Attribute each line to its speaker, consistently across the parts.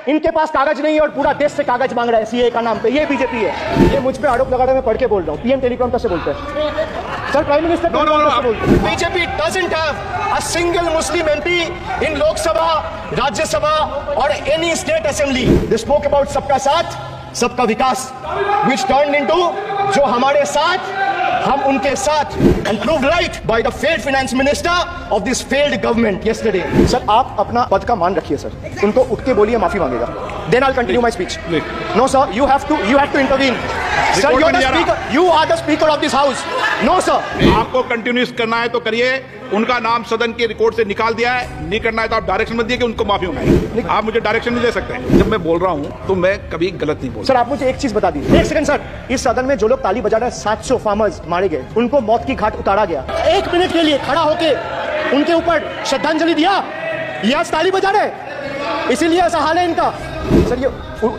Speaker 1: इनके पास कागज नहीं है और पूरा देश से कागज मांग रहा है सीए का नाम पे। ये बीजेपी है। ये मुझ पे आरोप लगा रहा है, मैं पढ़ के बोल रहा हूँ। पीएम टेलीकॉम से बोलते हैं sir, prime minister BJP doesn't have a single Muslim MP in Lok Sabha, Rajya Sabha और any state assembly. They spoke about सबका साथ सबका विकास, which turned into जो हमारे साथ हम उनके साथ, and proved right by the failed finance minister of this failed government yesterday. Sir आप अपना पद का मान रखिए सर, उनको उठ के बोलिए माफी मांगेगा, then I'll continue my speech. No sir, you have to intervene. Sir, you are the speaker. You are the speaker of this house. No sir.
Speaker 2: आपको कंटिन्यूस करना है तो करिए। उनका नाम सदन के रिकॉर्ड से निकाल दिया है, नहीं करना है तो आप डायरेक्शन मत दिए कि उनको माफी मांगे। आप मुझे डायरेक्शन नहीं दे सकते। जब मैं बोल रहा हूँ तो मैं कभी गलत नहीं बोल।
Speaker 1: सर आप मुझे एक चीज बता दीजिए, एक सेकंड सर। इस सदन में जो लोग ताली बजा रहे हैं, 700 फार्मर्स मारे गए, उनको मौत की घाट उतारा गया। 1 मिनट के लिए खड़ा होके उनके ऊपर श्रद्धांजलि दिया, ये आज ताली बजा रहे, इसीलिए ऐसा हाल है इनका। सर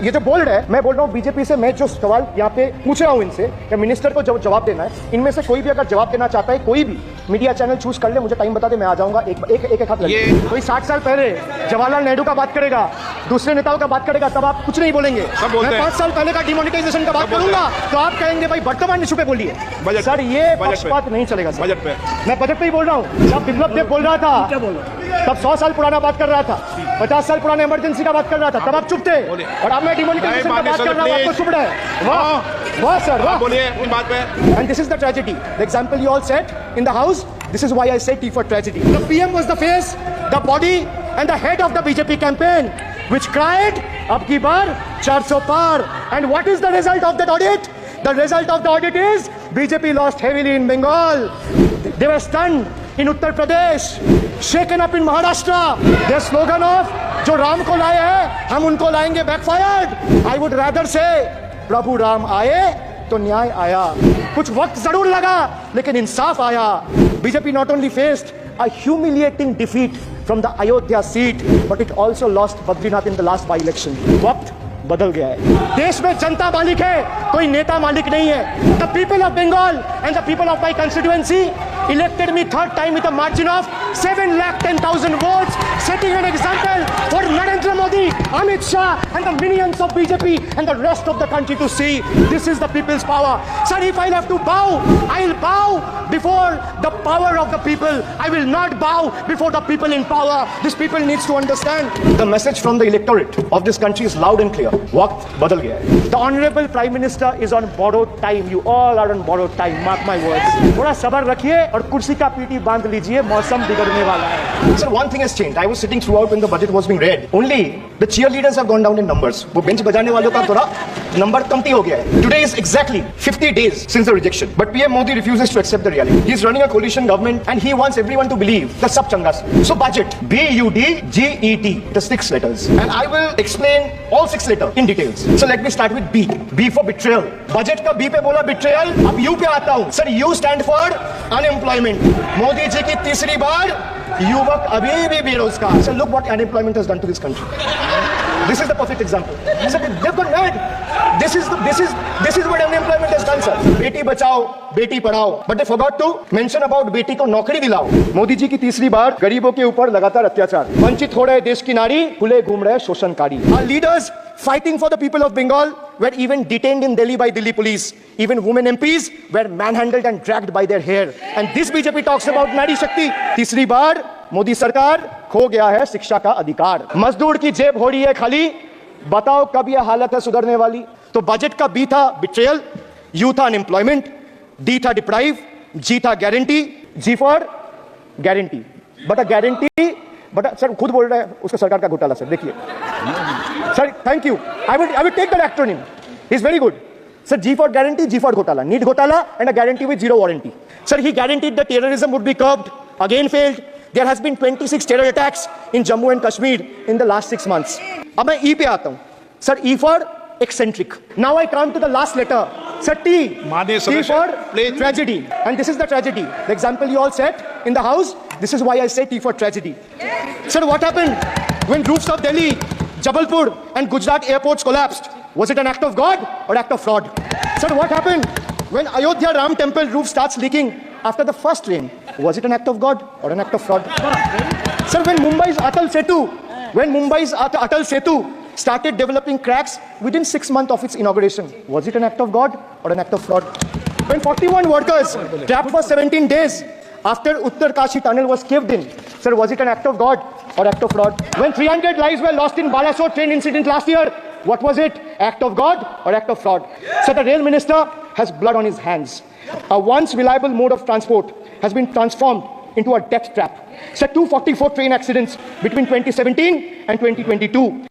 Speaker 1: ये जो बोल रहे हैं, मैं बोल रहा हूँ बीजेपी से, मैं जो सवाल यहाँ पे पूछ रहा हूँ इनसे, कि मिनिस्टर को जवाब देना है। इनमें से कोई भी अगर जवाब देना चाहता है, कोई भी मीडिया चैनल चूज कर ले, मुझे टाइम बता दे, मैं आ जाऊंगा। एक हाथ लगे। कोई 60 साल पहले जवाहरलाल नेहरू का बात करेगा, दूसरे नेताओं का बात करेगा, तब आप कुछ नहीं बोलेंगे। मैं 5 साल पहले का डिमोनेटाइजेशन का बात करूंगा तो आप कहेंगे भाई वर्तमान इशू पे बोलिए। सर ये पक्षपात नहीं चलेगा। बजट पे मैं बजट पे ही बोल रहा हूँ। जब बिप्लब देव बोल रहा था तब 100 साल पुराना बात कर रहा था, 50 साल पुराने इमरजेंसी का बात कर रहा था, तब आप चुप थे। और अब मैं डिमोनेटाइजेशन का बात कर रहा हूँ, आपको चुप रहा है। वाह सर, वाह।
Speaker 2: बोलिए अपनी बात पे।
Speaker 1: And this is the tragedy. The example you all set in the house. This is why I say T for tragedy. The PM was the face, the body, and the head of the BJP campaign, which cried, "Ab ki baar 400 par." And what is the result of that audit? The result of the audit is BJP lost heavily in Bengal. They were stunned in Uttar Pradesh, shaken up in Maharashtra. Their slogan of "जो राम को लाए हैं, हम उनको लाएंगे" backfired. I would rather say, प्रभु राम आए तो न्याय आया। कुछ वक्त जरूर लगा लेकिन इंसाफ आया। BJP not only faced a humiliating defeat from the Ayodhya seat, but it also lost Badrinath in the last by-election. वक्त बदल गया है। देश में जनता मालिक है, कोई नेता मालिक नहीं है। The people of Bengal and the people of my constituency elected me 3rd time with a margin of 7,10,000 votes, setting an example for Narendra Modi, Amit Shah and the minions of BJP and the rest of the country to see this is the people's power. Sir, if I have to bow, I'll bow before the power of the people. I will not bow before the people in power. This people needs to understand. The message from the electorate of this country is loud and clear. वक्त बदल गया है। The honorable Prime Minister is on borrowed time. You all are on borrowed time. Mark my words. थोड़ा सब्र रखिए और कुर्सी का पीटी बांध लीजिए, मौसम बिगड़ने वाला है। Sir, one thing has changed. I was sitting throughout when the budget was being read. Only the cheerleaders have gone down in numbers. वो बेंच बजाने वालों का थोड़ा नंबर कमती हो गया है। Today is exactly 50 days since the rejection. But PM Modi refuses to accept the reality. He is running a coalition government and he wants everyone to believe that sab changa se. So budget, BUDGET, the 6 letters. And I will explain all 6 letters in details. So let me start with B. B for betrayal. Budget का B पे बोला betrayal, अब U पे आता हूँ। Sir, U stand for unemployment. Modi ji की तीसरी बार युवक अभी भी बेरोजगार। Sir, look what unemployment has done to this country. This is the perfect example. Sir, they've gone mad. This is what unemployment has done, sir. Beti Bachao, Beti Padhao. But they forgot to mention about बेटी को नौकरी दिलाओ. मोदी जी की तीसरी बार गरीबों के ऊपर लगातार अत्याचार. वंचित हो रहे देश की नारी, खुले घूम रहे शोषणकारी. Our leaders fighting for the people of Bengal were even detained in Delhi by Delhi police. Even women MPs were manhandled and dragged by their hair. And this BJP talks about Nari Shakti. तीसरी बार मोदी सरकार, खो गया है शिक्षा का अधिकार। मजदूर की जेब हो रही है खाली, बताओ कब यह हालत है सुधरने वाली। तो बजट का बी था बिट्रेयल, यू था अनएम्प्लॉयमेंट, डी था डिप्राइव, जी था guarantee, G for guarantee. But a guarantee, but sir खुद बोल रहे हैं उसका सरकार का घोटाला। सर देखिए sir, thank you, I will take that acronym, is very good. Sir, G for guarantee, G for घोटाला, need घोटाला and a guarantee with zero warranty. Sir, he guaranteed that terrorism would be curbed, again failed. There has been 26 terror attacks in Jammu and Kashmir in the last 6 months. अब मैं E पे आता हूँ. Sir, E for eccentric. Now I come to the last letter. Sir, T. T for tragedy. And this is the tragedy. The example you all set in the house, this is why I say T for tragedy. Sir, what happened when roofs of Delhi, Jabalpur and Gujarat airports collapsed? Was it an act of God or act of fraud? Sir, what happened when Ayodhya Ram temple roof starts leaking after the first rain? Was it an act of God or an act of fraud? Sir, when Mumbai's Atal Setu started developing cracks within 6 months of its inauguration. Was it an act of God or an act of fraud? When 41 workers trapped for 17 days after Uttarkashi tunnel was caved in, sir, was it an act of God or act of fraud? When 300 lives were lost in Balasore train incident last year, what was it? Act of God or act of fraud? So the rail minister has blood on his hands. A once reliable mode of transport has been transformed into a death trap. So 244 train accidents between 2017 and 2022.